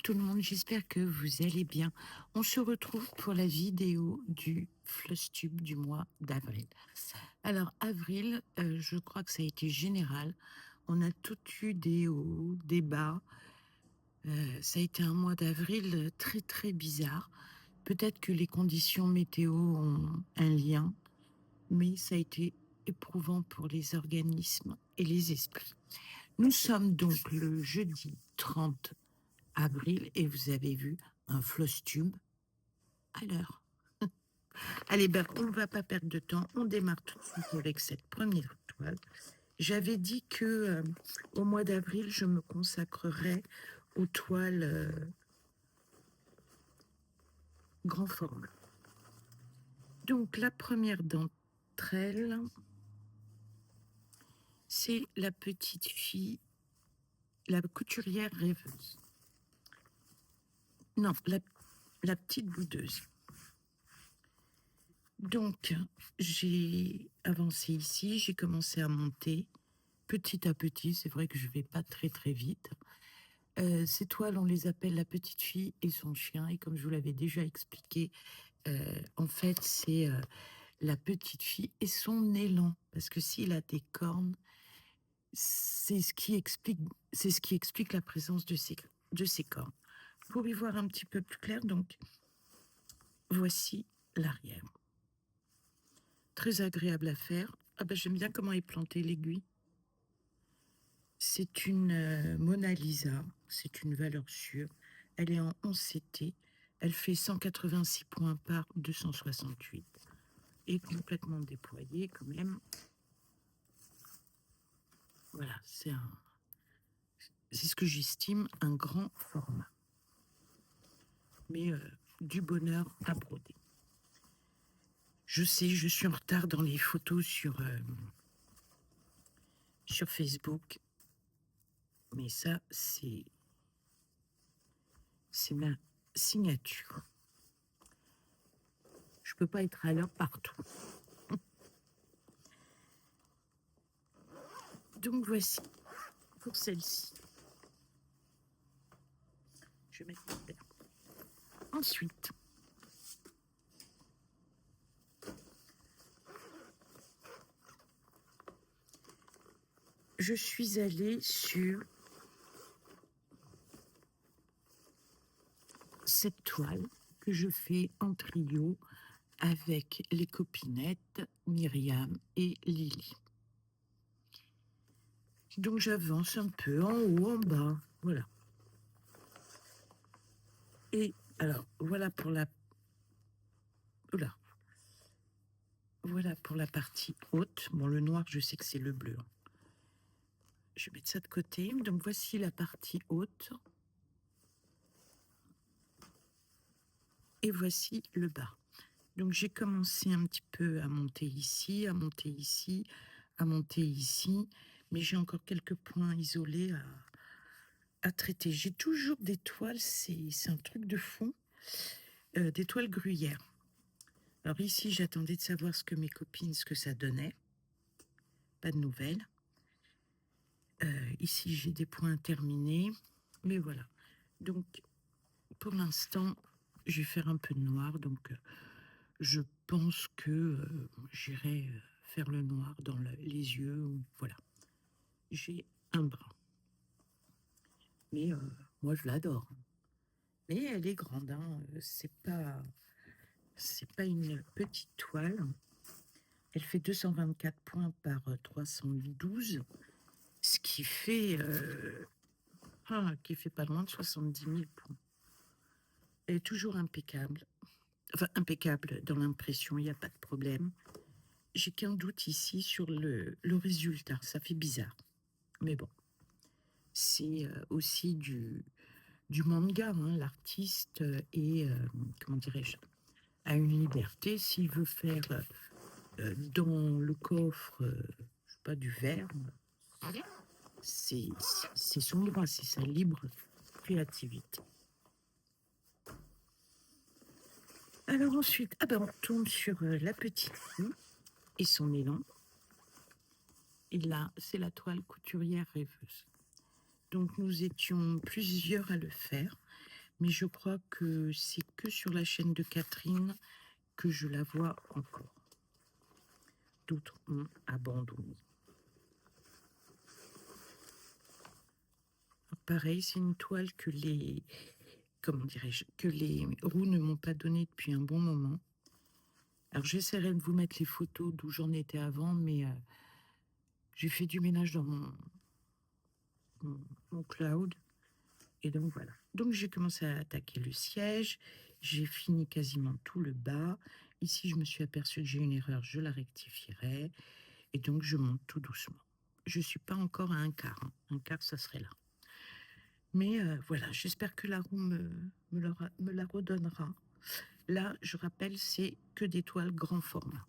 tout le monde, j'espère que vous allez bien. On se retrouve pour la vidéo du Flosstube du mois d'avril. Alors, avril, je crois que ça a été général. On a tout eu des hauts, des bas. Ça a été un mois d'avril très très bizarre. Peut-être que les conditions météo ont un lien, mais ça a été éprouvant pour les organismes et les esprits. Nous sommes donc le jeudi 30 avril et vous avez vu un Flosstube à l'heure. Allez, ben, on ne va pas perdre de temps. On démarre tout de suite avec cette première toile. J'avais dit que au mois d'avril, je me consacrerais aux toiles grand format. Donc, la première d'entre elles, c'est la petite fille, la couturière rêveuse. Non, la petite boudeuse. Donc, j'ai avancé ici, j'ai commencé à monter petit à petit. C'est vrai que je vais pas très très vite. Ces toiles, on les appelle la petite fille et son chien. Et comme je vous l'avais déjà expliqué, en fait, c'est la petite fille et son élan. Parce que s'il a des cornes, c'est ce qui explique la présence de ses cornes. Pour y voir un petit peu plus clair, donc, voici l'arrière. Très agréable à faire. Ah ben, j'aime bien comment est plantée l'aiguille. C'est une Mona Lisa, c'est une valeur sûre. Elle est en 11 CT. Elle fait 186 points par 268. Et complètement déployée quand même. Voilà, c'est ce que j'estime un grand format. Mais du bonheur à broder. Je sais, je suis en retard dans les photos sur Facebook. Mais ça, c'est ma signature. Je peux pas être à l'heure partout. Donc voici pour celle-ci. Je vais mettre par terre. Ensuite, je suis allée sur cette toile que je fais en trio avec les copinettes Myriam et Lily. Donc j'avance un peu en haut, en bas, voilà. Et alors, voilà pour la... Oula. Voilà pour la partie haute. Bon, le noir, je sais que c'est le bleu. Je vais mettre ça de côté. Donc voici la partie haute. Et voici le bas. Donc j'ai commencé un petit peu à monter ici, à monter ici, à monter ici, mais j'ai encore quelques points isolés à traiter. J'ai toujours des toiles, c'est un truc de fond, des toiles gruyère. Alors ici, j'attendais de savoir ce que ça donnait. Pas de nouvelles. Ici, j'ai des points terminés, mais voilà. Donc, pour l'instant, je vais faire un peu de noir, donc je pense que j'irai faire le noir dans les yeux. Voilà. J'ai un bras. Mais moi, je l'adore. Mais elle est grande. Hein. C'est pas une petite toile. Elle fait 224 points par 312, ce qui fait pas loin de 70 000 points. Elle est toujours impeccable. Enfin, impeccable dans l'impression, il n'y a pas de problème. J'ai qu'un doute ici sur le résultat. Ça fait bizarre. Mais bon, c'est aussi du manga. Hein. L'artiste est, comment dirais-je, a une liberté. S'il veut faire dans le coffre, je sais pas, du verre, c'est son droit, c'est sa libre créativité. Alors ensuite, on tombe sur la petite fille et son élan. Et là, c'est la toile couturière rêveuse. Donc nous étions plusieurs à le faire. mais je crois que c'est que sur la chaîne de Catherine que je la vois encore. D'autres ont abandonné. Alors, pareil, c'est une toile que les, comment dirais-je, que les roues ne m'ont pas donnée depuis un bon moment. Alors, j'essaierai de vous mettre les photos d'où j'en étais avant, mais j'ai fait du ménage dans mon cloud. Et donc, voilà. Donc, j'ai commencé à attaquer le siège. J'ai fini quasiment tout le bas. Ici, je me suis aperçue que j'ai une erreur. Je la rectifierai. Et donc, je monte tout doucement. Je ne suis pas encore à un quart. Hein. Un quart, ça serait là. Mais voilà, j'espère que la roue me la redonnera. Là, je rappelle, c'est que des toiles grand format.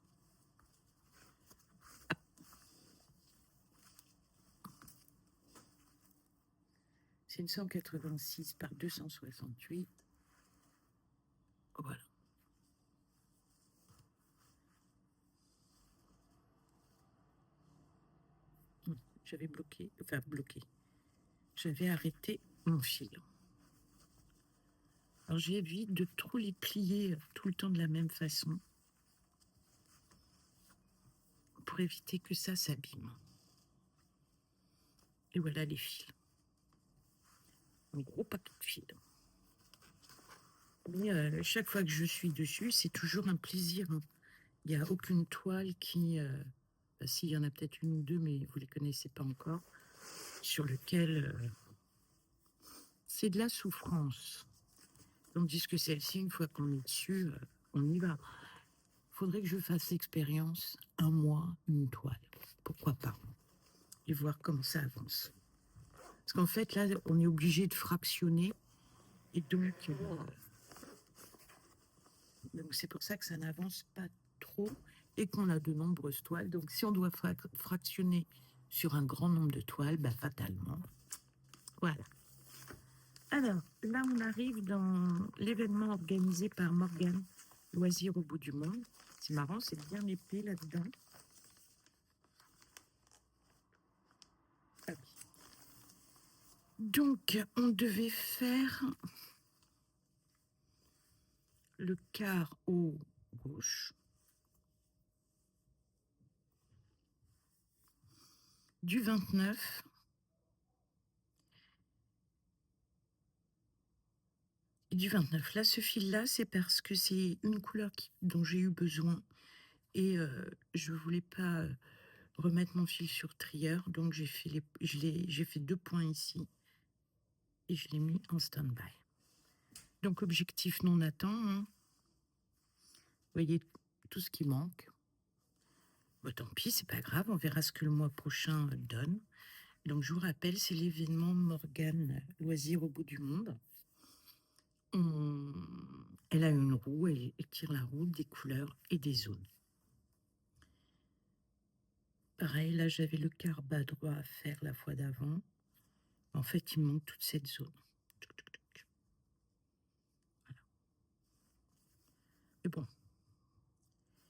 C'est une 186 par 268. Voilà. J'avais bloqué, enfin bloqué. J'avais arrêté mon fil. Alors j'évite de trop les plier tout le temps de la même façon pour éviter que ça s'abîme. Et voilà les fils. Un gros paquet de fils. Mais chaque fois que je suis dessus, c'est toujours un plaisir. Hein. Il n'y a aucune toile qui... s'il y en a peut-être une ou deux, mais vous ne les connaissez pas encore, sur lequel c'est de la souffrance. Tandis que celle-ci, une fois qu'on est dessus, on y va. Il faudrait que je fasse l'expérience, un mois, une toile. Pourquoi pas? Et voir comment ça avance. Parce qu'en fait, là, on est obligé de fractionner. Et donc c'est pour ça que ça n'avance pas trop et qu'on a de nombreuses toiles. Donc si on doit fractionner sur un grand nombre de toiles, bah, fatalement. Voilà. Alors, là, on arrive dans l'événement organisé par Morgane, Loisirs au bout du monde. C'est marrant, c'est bien épais là-dedans. Ah oui. Donc, on devait faire le quart au gauche, du 29, et du 29. Là, ce fil-là, c'est parce que c'est une couleur dont j'ai eu besoin et je voulais pas remettre mon fil sur trieur, donc j'ai fait 2 points ici et je l'ai mis en stand-by. Donc objectif non atteint, hein. Vous voyez tout ce qui manque. Bon, tant pis, c'est pas grave, on verra ce que le mois prochain donne. Donc je vous rappelle, c'est l'événement Morgane Loisirs au bout du monde. Elle a une roue, elle tire la roue, des couleurs et des zones. Pareil, là j'avais le quart bas droit à faire la fois d'avant. En fait, il me manque toute cette zone. Voilà. Mais bon,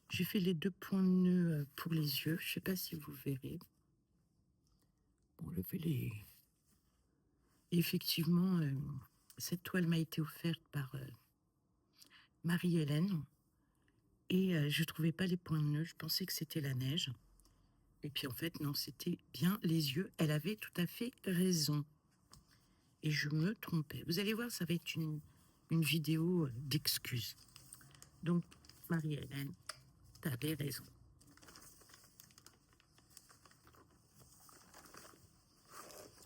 j'ai fait les 2 points de nœud pour les yeux. Je ne sais pas si vous verrez. Bon, levez les... Effectivement, cette toile m'a été offerte par Marie-Hélène. Et je ne trouvais pas les points de nœud. Je pensais que c'était la neige. Et puis en fait, non, c'était bien les yeux. Elle avait tout à fait raison. Et je me trompais. Vous allez voir, ça va être une vidéo d'excuses. Donc, Marie-Hélène, tu avais raison.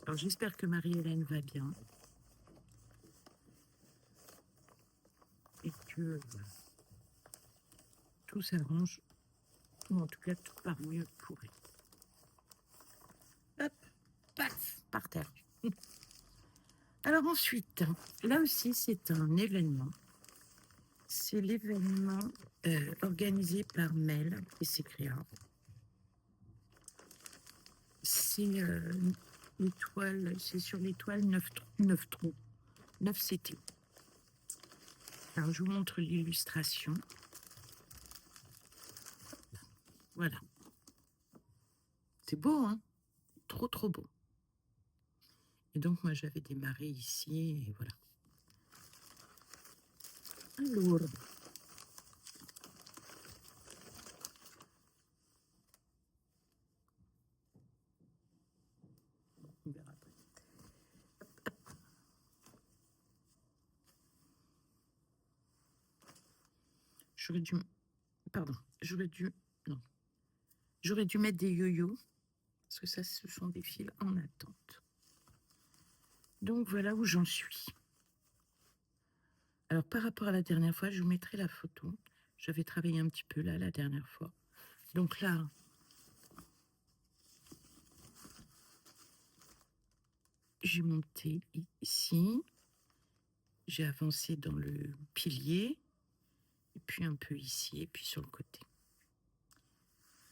Alors, j'espère que Marie-Hélène va bien. Et que tout s'arrange. Ou en tout cas, tout part mieux pour elle. Hop, paf, par terre. Alors ensuite, là aussi, c'est un événement. C'est l'événement organisé par Mel et ses créas. C'est l'étoile, c'est sur l'étoile 9 trous, 9 CT. Alors, je vous montre l'illustration. Voilà. C'est beau, hein? Trop, trop beau. Et donc, moi, j'avais démarré ici, et voilà. Alors, on verra après. J'aurais dû... Pardon, j'aurais dû... Non. J'aurais dû mettre des yo-yo, parce que ça, ce sont des fils en attente. Donc, voilà où j'en suis. Alors, par rapport à la dernière fois, je vous mettrai la photo. J'avais travaillé un petit peu là, la dernière fois. Donc là, j'ai monté ici. J'ai avancé dans le pilier. Et puis un peu ici, et puis sur le côté.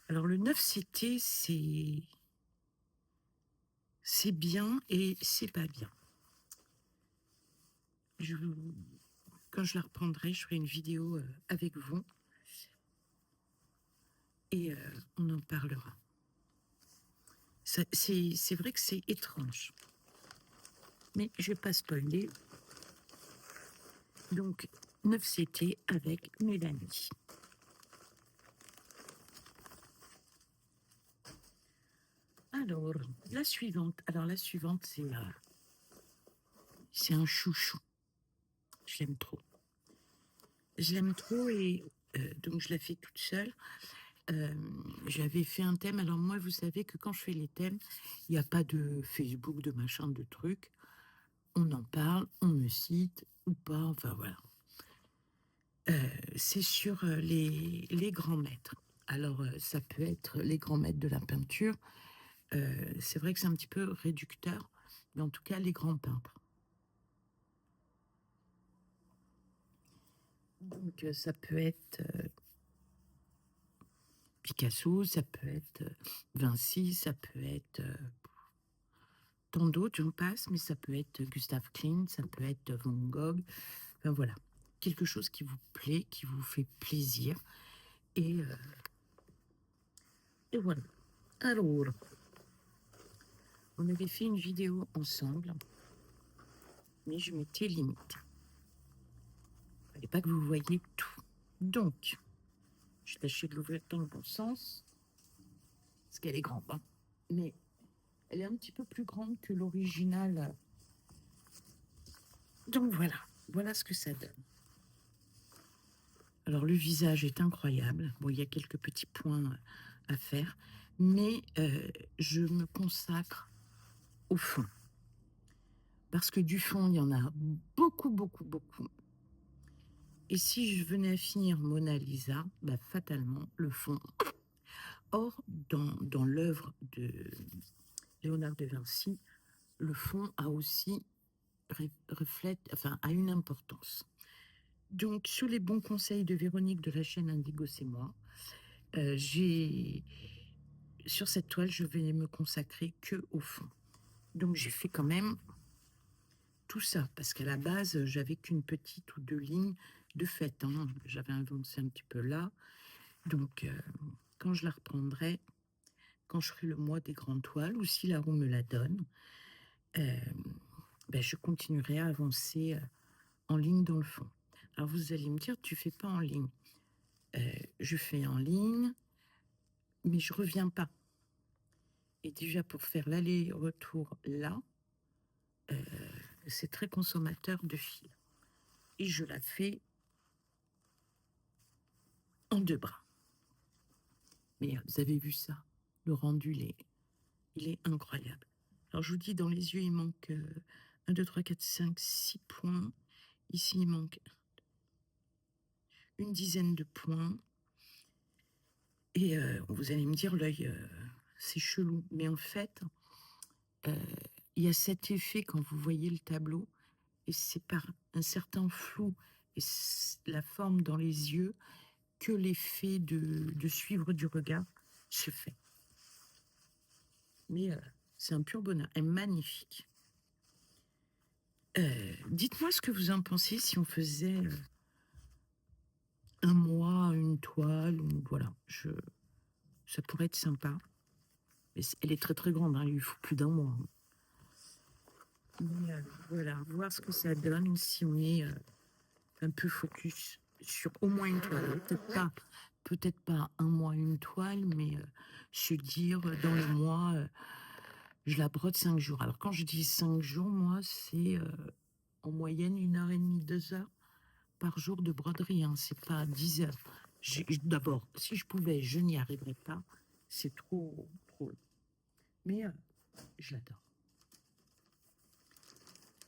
Alors, le 9CT, c'est bien et c'est pas bien. Quand je la reprendrai, je ferai une vidéo avec vous et on en parlera. C'est vrai que c'est étrange, mais je vais pas spoiler. Donc, 9CT avec Mélanie. Alors, la suivante. Alors, la suivante, c'est un chouchou. Je l'aime trop. Je l'aime trop et donc je la fais toute seule. J'avais fait un thème. Alors moi, vous savez que quand je fais les thèmes, il n'y a pas de Facebook, de machin, de trucs. On en parle, on me cite ou pas, enfin voilà. C'est sur les grands maîtres. Alors, ça peut être les grands maîtres de la peinture. C'est vrai que c'est un petit peu réducteur, mais en tout cas, les grands peintres. Donc, ça peut être Picasso, ça peut être Vinci, ça peut être tant d'autres, j'en passe, mais ça peut être Gustav Klimt, ça peut être Van Gogh. Enfin voilà, quelque chose qui vous plaît, qui vous fait plaisir. Et voilà. Alors, on avait fait une vidéo ensemble, mais je m'étais limitée. Il ne fallait pas que vous voyiez tout. Donc, je tâchais de l'ouvrir dans le bon sens, parce qu'elle est grande, hein. Mais elle est un petit peu plus grande que l'original. Donc voilà, voilà ce que ça donne. Alors le visage est incroyable. Bon, il y a quelques petits points à faire, mais je me consacre au fond. Parce que du fond, il y en a beaucoup, beaucoup, beaucoup. Et si je venais à finir Mona Lisa, bah, fatalement, le fond. Or, dans l'œuvre de Léonard de Vinci, le fond a aussi reflète, enfin, a une importance. Donc, sur les bons conseils de Véronique de la chaîne Indigo, c'est moi, sur cette toile, je vais me consacrer que au fond. Donc, j'ai fait quand même tout ça, parce qu'à la base, j'avais qu'une petite ou deux lignes de fait, hein. J'avais avancé un petit peu là. Donc, quand je la reprendrai, quand je ferai le mois des grandes toiles, ou si la roue me la donne, ben, je continuerai à avancer en ligne dans le fond. Alors, vous allez me dire, tu fais pas en ligne. Je fais en ligne, mais je reviens pas. Et déjà, pour faire l'aller-retour là, c'est très consommateur de fil. Et je la fais en deux bras. Mais vous avez vu ça, le rendu, il est incroyable. Alors, je vous dis, dans les yeux, il manque 1, 2, 3, 4, 5, 6 points. Ici, il manque une dizaine de points. Et vous allez me dire, l'œil, c'est chelou. Mais en fait, il y a cet effet quand vous voyez le tableau, et c'est par un certain flou et la forme dans les yeux que l'effet de suivre du regard se fait. Mais c'est un pur bonheur, et magnifique. Dites-moi ce que vous en pensez si on faisait un mois, une toile, ou voilà, ça pourrait être sympa. Mais elle est très très grande, hein, il lui faut plus d'un mois. Mais voilà, voir ce que ça donne si on est un peu focus sur au moins une toile. Peut-être pas un mois une toile, mais se dire dans le mois, je la brode 5 jours. Alors quand je dis 5 jours, moi, c'est en moyenne 1h30, 2 heures par jour de broderie. Hein. C'est pas 10 heures. D'abord, si je pouvais, je n'y arriverais pas. C'est trop, trop long. Mais je l'adore.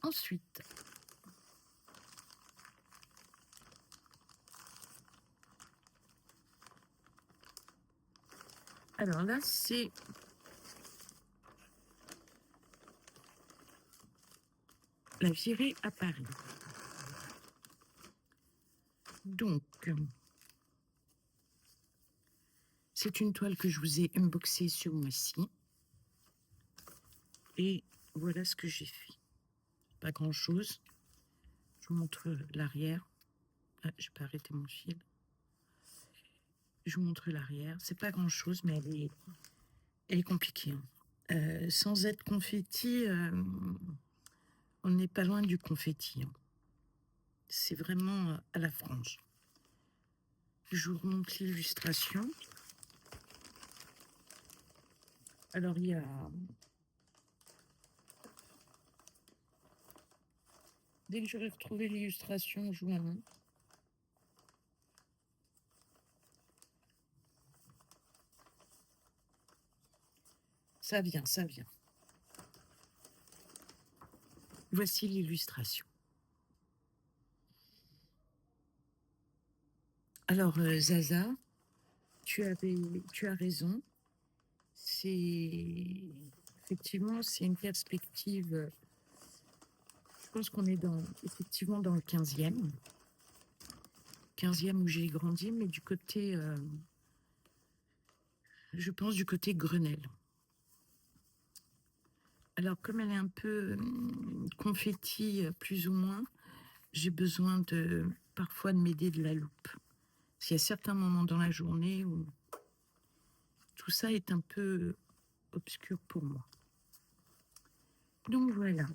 Ensuite, alors là, c'est la virée à Paris. Donc, c'est une toile que je vous ai unboxée ce mois-ci. Et voilà ce que j'ai fait. Pas grand-chose. Je vous montre l'arrière. Ah, je peux arrêter mon fil. Je vous montre l'arrière. C'est pas grand-chose, mais elle est compliquée. Hein. Sans être confetti, on n'est pas loin du confetti. Hein. C'est vraiment à la frange. Je vous remontre l'illustration. Alors, il y a... Dès que j'aurai retrouvé l'illustration, je vous la montre. Ça vient, ça vient. Voici l'illustration. Alors, Zaza, tu as raison. C'est effectivement, c'est une perspective. Je pense qu'on est effectivement dans le 15e. 15e où j'ai grandi, mais du côté, je pense du côté Grenelle. Alors, comme elle est un peu confetti, plus ou moins, j'ai besoin parfois de m'aider de la loupe. Parce qu'il y a certains moments dans la journée où tout ça est un peu obscur pour moi. Donc voilà.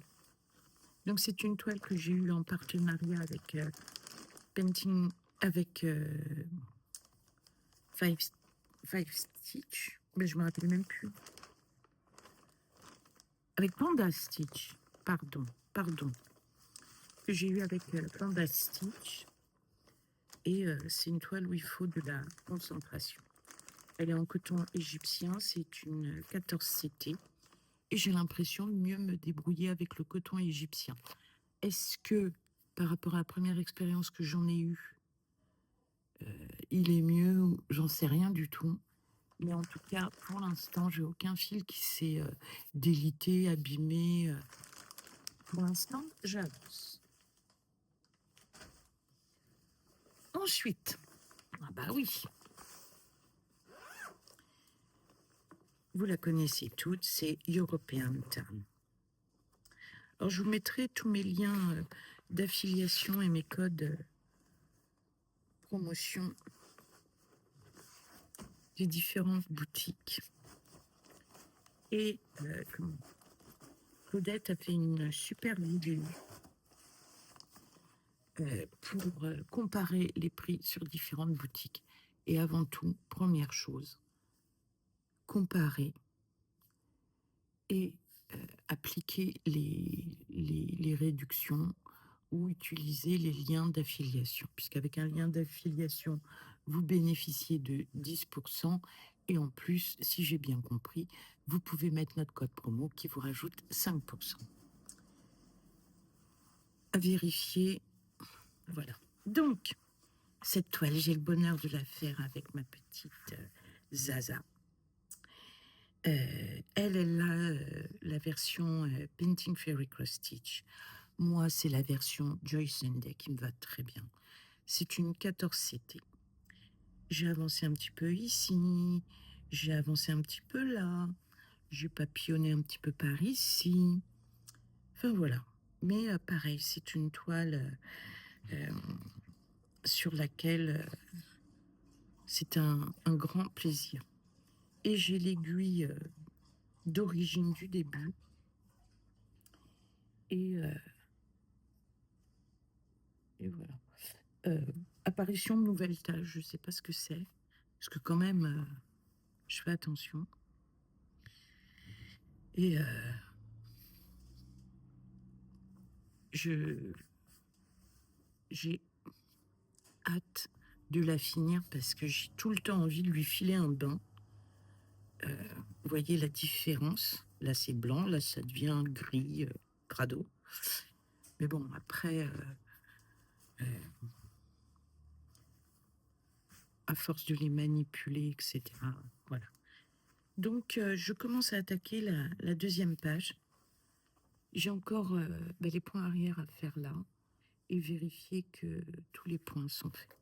Donc c'est une toile que j'ai eue en partenariat avec Painting, avec Five Stitch, mais je me rappelle même plus. Avec Panda Stitch, pardon, que j'ai eu avec Panda Stitch. Et c'est une toile où il faut de la concentration. Elle est en coton égyptien, c'est une 14CT. Et j'ai l'impression de mieux me débrouiller avec le coton égyptien. Est-ce que, par rapport à la première expérience que j'en ai eue, il est mieux? J'en sais rien du tout. Mais en tout cas, pour l'instant, j'ai aucun fil qui s'est délité, abîmé. Pour l'instant, j'avance. Ensuite, ah bah oui, vous la connaissez toutes, c'est European Town. Alors, je vous mettrai tous mes liens d'affiliation et mes codes promotion des différentes boutiques. Et Claudette a fait une super vidéo pour comparer les prix sur différentes boutiques. Et avant tout, première chose, comparer et appliquer les réductions ou utiliser les liens d'affiliation. Puisqu'avec un lien d'affiliation, vous bénéficiez de 10%. Et en plus, si j'ai bien compris, vous pouvez mettre notre code promo qui vous rajoute 5%. À vérifier. Voilà. Donc, cette toile, j'ai le bonheur de la faire avec ma petite Zaza. Elle a la version Painting Fairy Cross Stitch. Moi, c'est la version Joy Sunday qui me va très bien. C'est une 14CT. J'ai avancé un petit peu ici, j'ai avancé un petit peu là, j'ai papillonné un petit peu par ici. Enfin voilà. Mais pareil, c'est une toile sur laquelle c'est un grand plaisir. Et j'ai l'aiguille d'origine du début. Et voilà. apparition de nouvelles taches, je ne sais pas ce que c'est, parce que quand même, je fais attention. Et j'ai hâte de la finir parce que j'ai tout le temps envie de lui filer un bain. Vous voyez la différence? Là, c'est blanc, là, ça devient gris, crado. Mais bon, après, à force de les manipuler, etc. Voilà. Donc, je commence à attaquer la deuxième page. J'ai encore les points arrière à faire là et vérifier que tous les points sont faits.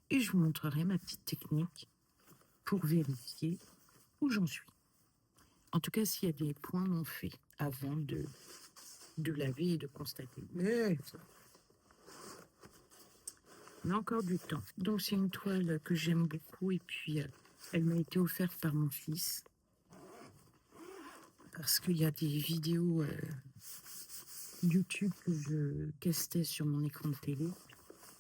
Et je vous montrerai ma petite technique pour vérifier où j'en suis. En tout cas, s'il y a des points non faits avant de laver et de constater. Mais on a encore du temps. Donc, c'est une toile que j'aime beaucoup et puis elle m'a été offerte par mon fils. Parce qu'il y a des vidéos YouTube que je castais sur mon écran de télé.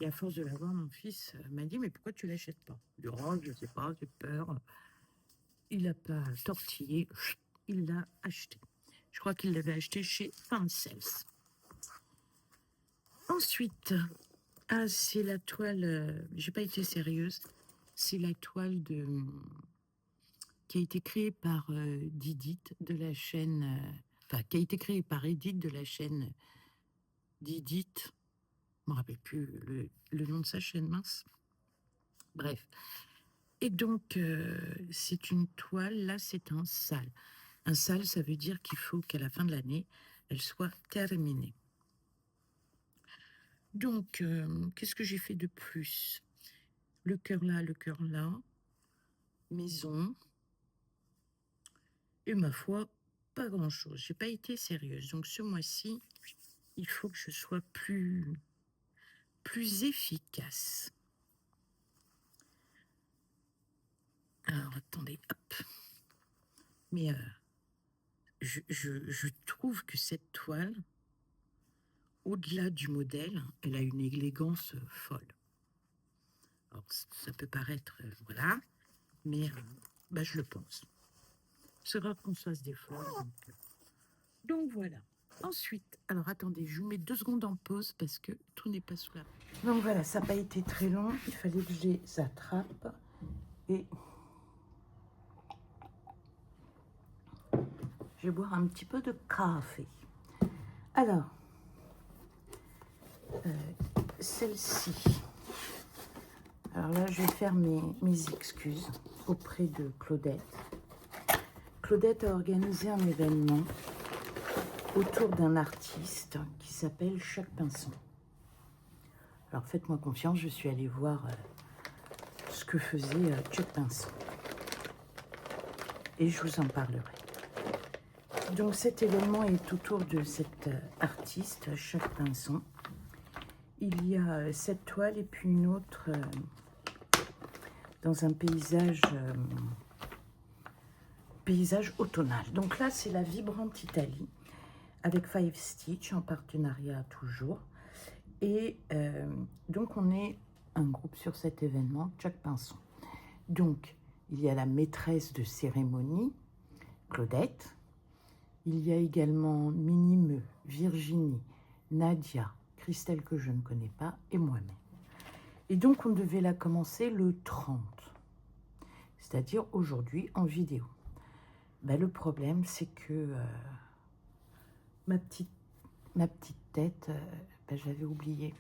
Et à force de la voir, mon fils m'a dit « Mais pourquoi tu ne l'achètes pas ?» Je dis « Oh, je ne sais pas, j'ai peur. » Il n'a pas tortillé, il l'a acheté. Je crois qu'il l'avait acheté chez Fansels. Ensuite, c'est la toile, j'ai pas été sérieuse, c'est la toile qui a été créée par Didit de la chaîne, qui a été créée par Edith de la chaîne Didit. Je me rappelle plus le nom de sa chaîne, mince. Bref. Et donc, c'est une toile, là, c'est un sale. Un sale, ça veut dire qu'il faut qu'à la fin de l'année, elle soit terminée. Donc, qu'est-ce que j'ai fait de plus? Le cœur là, maison. Et ma foi, pas grand-chose. J'ai pas été sérieuse. Donc, ce mois-ci, il faut que je sois plus efficace. Alors, attendez, hop. Mais je trouve que cette toile, au-delà du modèle, elle a une élégance folle. Alors, ça peut paraître, voilà, mais je le pense. C'est rare qu'on se fasse des folles. Donc voilà. Ensuite, alors attendez, je vous mets 2 secondes en pause parce que tout n'est pas sous la... Donc voilà, ça n'a pas été très long. Il fallait que je les attrape. Et je vais boire un petit peu de café. Alors, celle-ci. Alors là, je vais faire mes excuses auprès de Claudette. Claudette a organisé un événement autour d'un artiste qui s'appelle Chuck Pinson. Alors faites-moi confiance, je suis allée voir ce que faisait Chuck Pinson. Et je vous en parlerai. Donc cet événement est autour de cet artiste, Chuck Pinson. Il y a cette toile et puis une autre dans un paysage automnal. Donc là, c'est la Vibrante Italie avec Five Stitch en partenariat toujours. Et donc, on est un groupe sur cet événement, Chuck Pinson. Donc, il y a la maîtresse de cérémonie, Claudette. Il y a également Minimeux, Virginie, Nadia, Christelle que je ne connais pas, et moi-même. Et donc, on devait la commencer le 30, c'est-à-dire aujourd'hui en vidéo. Le problème, c'est que ma petite tête, j'avais oublié.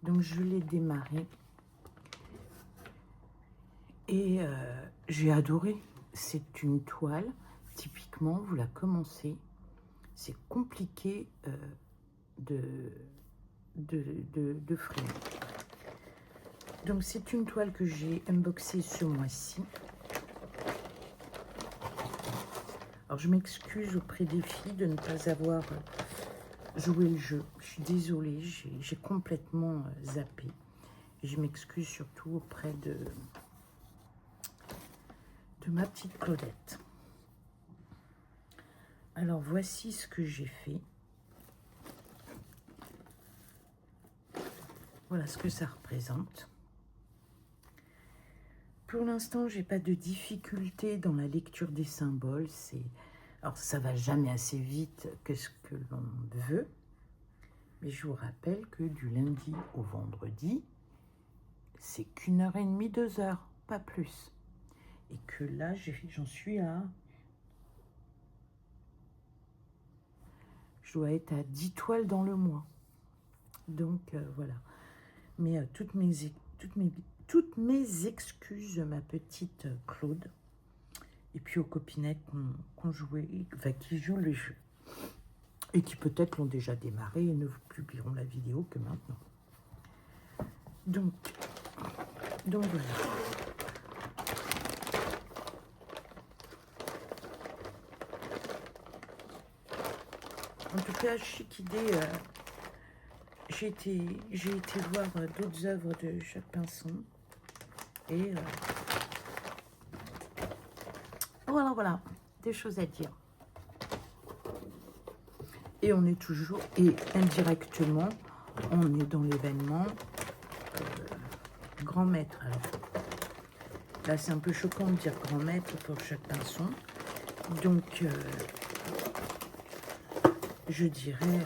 Donc, je l'ai démarré. Et j'ai adoré. C'est une toile, typiquement, vous la commencez. C'est compliqué de frayer. Donc, c'est une toile que j'ai unboxée ce mois-ci. Alors, je m'excuse auprès des filles de ne pas avoir joué le jeu. Je suis désolée, j'ai complètement zappé. Et je m'excuse surtout auprès de ma petite Claudette. Alors, voici ce que j'ai fait. Voilà ce que ça représente. Pour l'instant, j'ai pas de difficulté dans la lecture des symboles. Alors, ça va jamais assez vite que ce que l'on veut. Mais je vous rappelle que du lundi au vendredi, c'est qu'1h30, 2 heures, pas plus. Et que là, j'en suis à... Je dois être à 10 toiles dans le mois. Donc, voilà. Mais toutes mes excuses, ma petite Claude. Et puis aux copinettes qui jouent le jeu. Et qui peut-être l'ont déjà démarré et ne publieront la vidéo que maintenant. Donc voilà. En tout cas, chic idée. J'ai été voir d'autres œuvres de Jacques Pinson. Et voilà, des choses à dire. Et on est toujours, et indirectement, on est dans l'événement grand maître. Alors là, c'est un peu choquant de dire grand maître pour Jacques Pinson. Donc, je dirais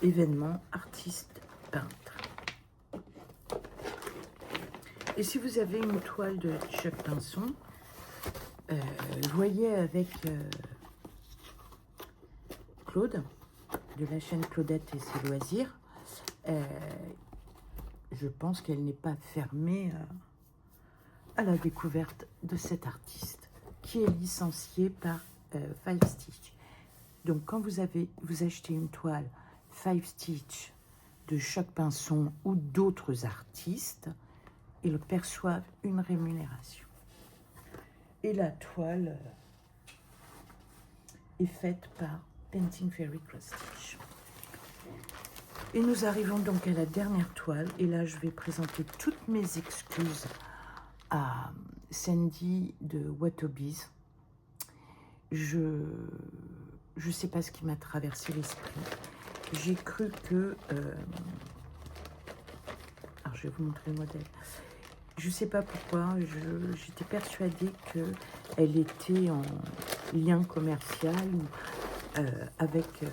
événement artiste peintre. Et si vous avez une toile de Jacques Pinson, voyez avec Claude, de la chaîne Claudette et ses loisirs, je pense qu'elle n'est pas fermée à la découverte de cet artiste qui est licencié par Five Stitch. Donc quand vous achetez une toile Five Stitch de Jacques Pinson ou d'autres artistes, ils perçoivent une rémunération. Et la toile est faite par Painting Fairy Cross Stitch. Et nous arrivons donc à la dernière toile. Et là, je vais présenter toutes mes excuses à Sandy de Watobies. Je ne sais pas ce qui m'a traversé l'esprit. J'ai cru que... alors, je vais vous montrer le modèle. Je ne sais pas pourquoi, j'étais persuadée qu'elle était en lien commercial ou avec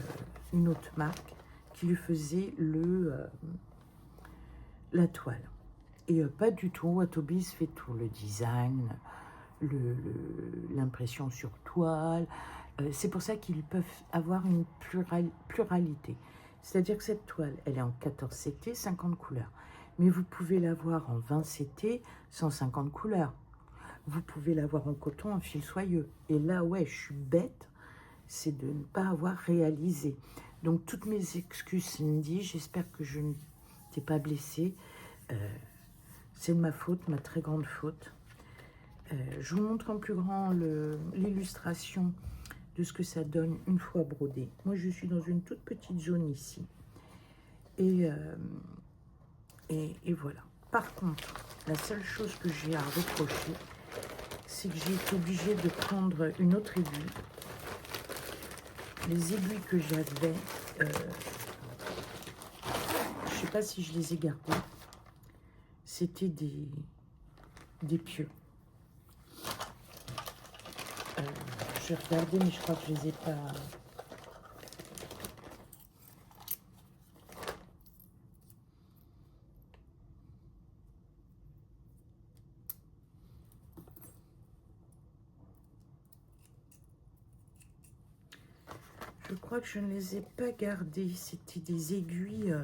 une autre marque qui lui faisait la toile. Et pas du tout, Watobies fait tout, le design, l'impression sur toile. C'est pour ça qu'ils peuvent avoir une pluralité. C'est-à-dire que cette toile, elle est en 14 CT, 50 couleurs. Mais vous pouvez l'avoir en 20 CT, 150 couleurs. Vous pouvez l'avoir en coton, en fil soyeux. Et là, ouais, je suis bête, c'est de ne pas avoir réalisé. Donc, toutes mes excuses, Cindy, j'espère que je ne t'ai pas blessée. C'est de ma faute, ma très grande faute. Je vous montre en plus grand l'illustration de ce que ça donne une fois brodé. Moi, je suis dans une toute petite zone ici. Et voilà. Par contre, la seule chose que j'ai à reprocher, c'est que j'ai été obligée de prendre une autre aiguille. Les aiguilles que j'avais, je ne sais pas si je les ai gardées, c'était des pieux. J'ai regardé, mais je crois que je les ai pas... Je crois que je ne les ai pas gardées. C'était des aiguilles...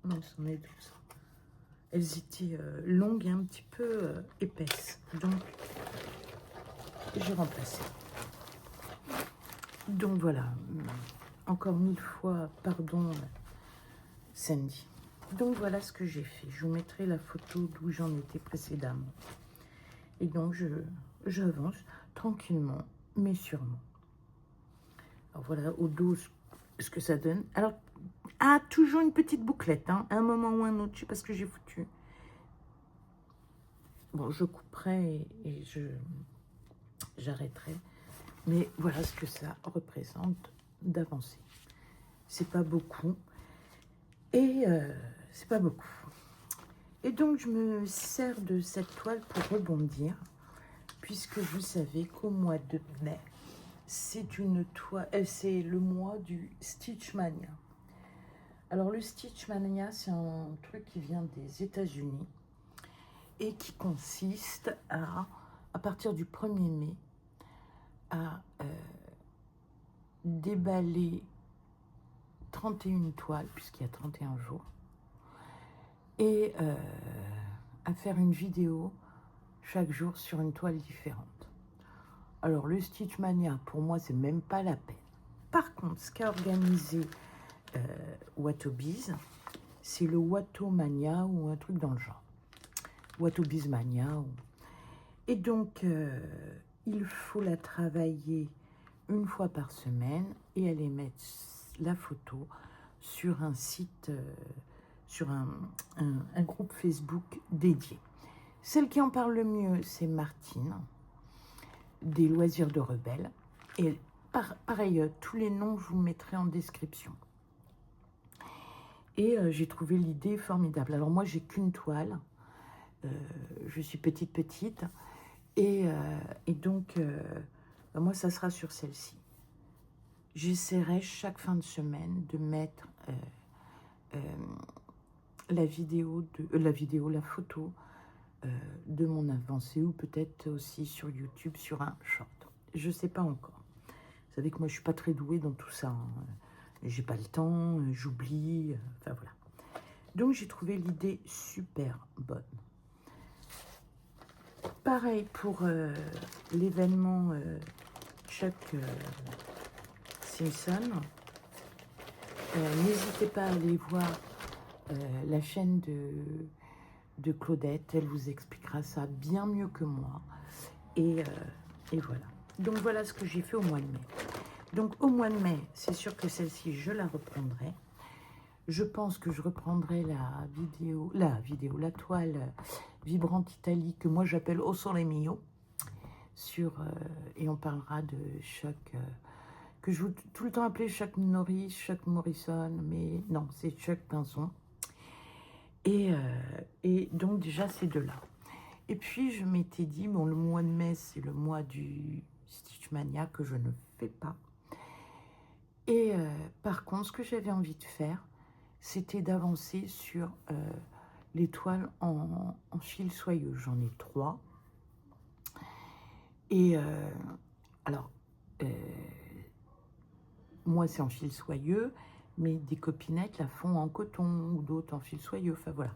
Non, c'en est 12. Elles étaient longues et un petit peu épaisses. Donc, j'ai remplacé. Donc, voilà. Encore 1000 fois, pardon, Sandy. Donc, voilà ce que j'ai fait. Je vous mettrai la photo d'où j'en étais précédemment. Et donc, j'avance tranquillement, mais sûrement. Alors, voilà, au dos, ce que ça donne. Alors, toujours une petite bouclette, hein, un moment ou un autre, je sais pas ce que j'ai foutu. Bon, je couperai et j'arrêterai. Mais voilà ce que ça représente d'avancer. c'est pas beaucoup. Et c'est pas beaucoup. Et donc, je me sers de cette toile pour rebondir, puisque vous savez qu'au mois de mai, c'est une toile, c'est le mois du Stitchmania. Alors, le Stitchmania, c'est un truc qui vient des États-Unis et qui consiste à partir du 1er mai, à déballer 31 toiles, puisqu'il y a 31 jours, et à faire une vidéo chaque jour sur une toile différente. Alors, le Stitchmania, pour moi, c'est même pas la peine. Par contre, ce qu'a organisé Watobiz, c'est le Watomania ou un truc dans le genre. Watobizmania. Et donc, il faut la travailler une fois par semaine et aller mettre la photo sur un site, sur un groupe Facebook dédié. Celle qui en parle le mieux, c'est Martine, des Loisirs de Rebelle. Et pareil, tous les noms, je vous mettrai en description. Et j'ai trouvé l'idée formidable. Alors moi, j'ai qu'une toile. Je suis petite. Et donc, moi, ça sera sur celle-ci. J'essaierai chaque fin de semaine de mettre la photo de mon avancée, ou peut-être aussi sur YouTube, sur un short. Je ne sais pas encore. Vous savez que moi, je ne suis pas très douée dans tout ça. Hein. J'ai pas le temps, j'oublie, enfin voilà. Donc, j'ai trouvé l'idée super bonne. Pareil pour l'événement Chuck Simpson. N'hésitez pas à aller voir la chaîne de Claudette. Elle vous expliquera ça bien mieux que moi. Et voilà. Donc, voilà ce que j'ai fait au mois de mai. Donc, au mois de mai, c'est sûr que celle-ci, je la reprendrai. Je pense que je reprendrai la toile Vibrante Italie, que moi j'appelle Au Sole Mio, et on parlera de Chuck, que je vous tout le temps appelé Chuck Norris, Chuck Morrison, mais non, c'est Chuck Pinson. Et donc déjà ces deux-là. Et puis je m'étais dit, bon, le mois de mai, c'est le mois du Stitchmania que je ne fais pas. Et par contre, ce que j'avais envie de faire, c'était d'avancer sur les toiles en fil soyeux. J'en ai 3. Et alors, moi, c'est en fil soyeux, mais des copinettes la font en coton ou d'autres en fil soyeux. Enfin, voilà.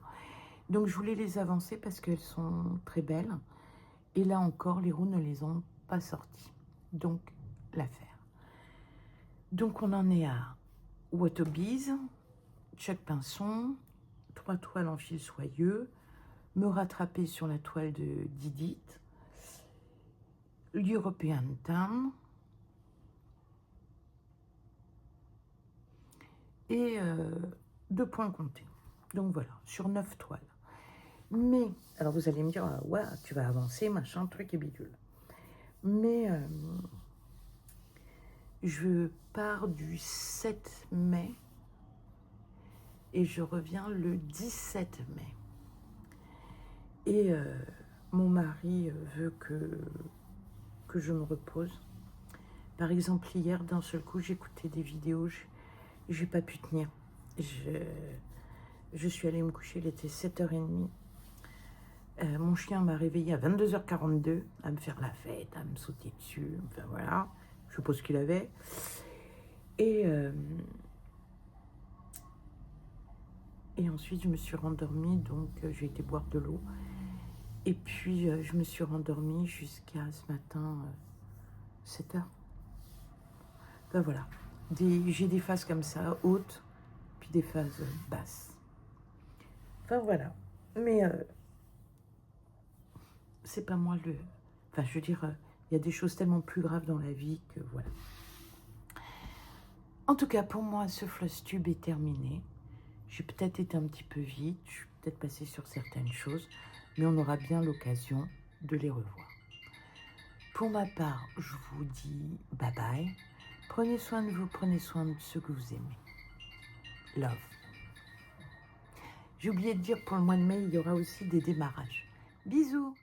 Donc, je voulais les avancer parce qu'elles sont très belles. Et là encore, les roues ne les ont pas sorties. Donc, l'affaire. Donc, on en est à Watobiz, Chuck Pinson, 3 toiles en fil soyeux, me rattraper sur la toile de Didit, l'European Tam, et 2 points comptés. Donc voilà, sur 9 toiles. Mais, alors vous allez me dire, ah, ouais, tu vas avancer, machin, truc et bidule. Mais je pars du 7 mai et je reviens le 17 mai. Et mon mari veut que je me repose. Par exemple, hier, d'un seul coup, j'écoutais des vidéos, je n'ai pas pu tenir. Je suis allée me coucher, il était 7h30. Mon chien m'a réveillée à 22h42, à me faire la fête, à me sauter dessus, enfin voilà, je suppose qu'il avait. Et ensuite, je me suis rendormie, donc j'ai été boire de l'eau. Et puis, je me suis rendormie jusqu'à ce matin, 7h. Ben voilà, j'ai des phases comme ça, hautes, puis des phases basses. Enfin voilà, mais c'est pas moi le... Enfin, je veux dire, il y a des choses tellement plus graves dans la vie que voilà. En tout cas, pour moi, ce floss tube est terminé. J'ai peut-être été un petit peu vite, je suis peut-être passée sur certaines choses, mais on aura bien l'occasion de les revoir. Pour ma part, je vous dis bye bye. Prenez soin de vous, prenez soin de ceux que vous aimez. love. J'ai oublié de dire pour le mois de mai, il y aura aussi des démarrages. Bisous!